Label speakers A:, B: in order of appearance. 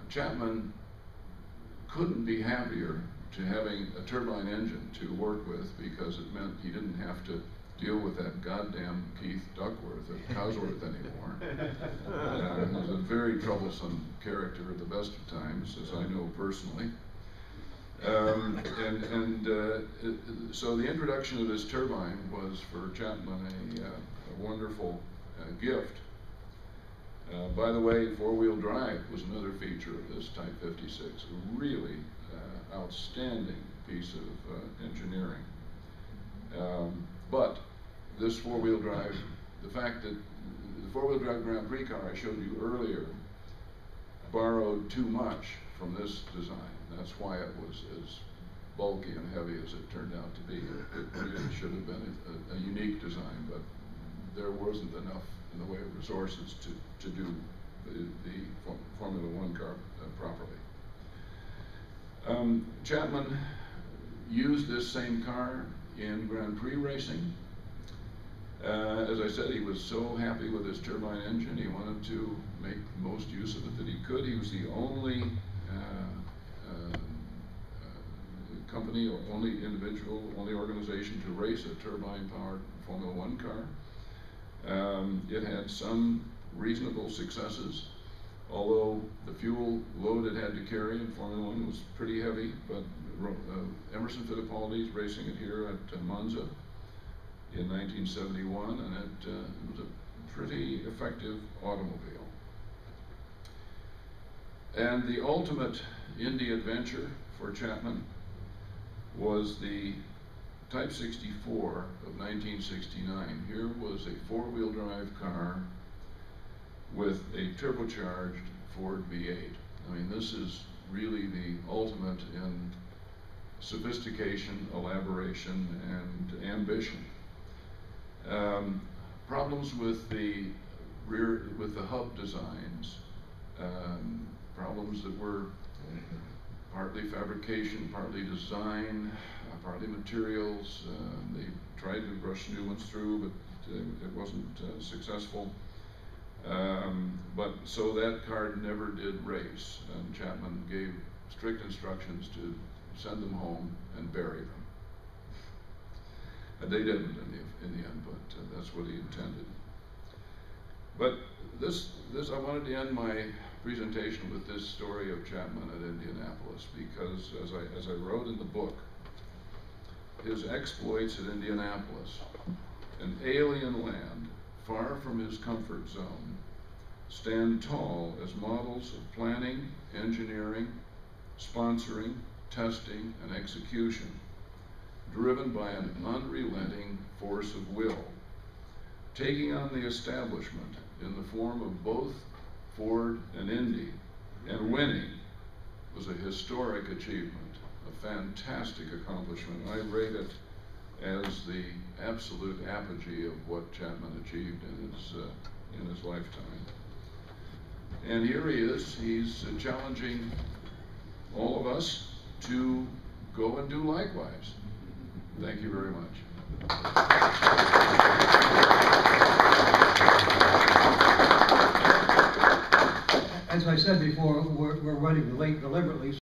A: Chapman couldn't be happier to having a turbine engine to work with, because it meant he didn't have to deal with that goddamn Keith Duckworth at Cosworth anymore. He was a very troublesome character at the best of times, as I know personally. So the introduction of this turbine was for Chapman a wonderful gift. By the way, four-wheel drive was another feature of this Type 56, a really outstanding piece of engineering. But this four-wheel drive, the fact that the four-wheel drive Grand Prix car I showed you earlier borrowed too much from this design. That's why it was as bulky and heavy as it turned out to be. It really should have been a unique design, but there wasn't enough in the way of resources to do the Formula One car properly. Chapman used this same car in Grand Prix racing. As I said, he was so happy with his turbine engine, he wanted to make the most use of it that he could. He was the only company, or only individual, only organization to race a turbine-powered Formula One car. It had some reasonable successes, although the fuel load it had to carry in Formula One was pretty heavy. But Emerson Fittipaldi's racing it here at Monza in 1971, and it was a pretty effective automobile. And the ultimate Indy adventure for Chapman was the Type 64 of 1969. Here was a four-wheel drive car with a turbocharged Ford V8. I mean, this is really the ultimate in sophistication, elaboration, and ambition. Problems with the hub designs, problems that were partly fabrication, partly design, partly materials. They tried to brush new ones through, but it wasn't successful. But so that car never did race, and Chapman gave strict instructions to send them home and bury them. And they didn't in the end, but that's what he intended. But I wanted to end my presentation with this story of Chapman at Indianapolis, because as I wrote in the book, his exploits at Indianapolis, an alien land far from his comfort zone, stand tall as models of planning, engineering, sponsoring, testing, and execution, driven by an unrelenting force of will, taking on the establishment in the form of both Ford and Indy, and winning was a historic achievement, a fantastic accomplishment. I rate it as the absolute apogee of what Chapman achieved in his lifetime. And here he is, he's challenging all of us to go and do likewise. Thank you very much.
B: As I said before, we're running late deliberately.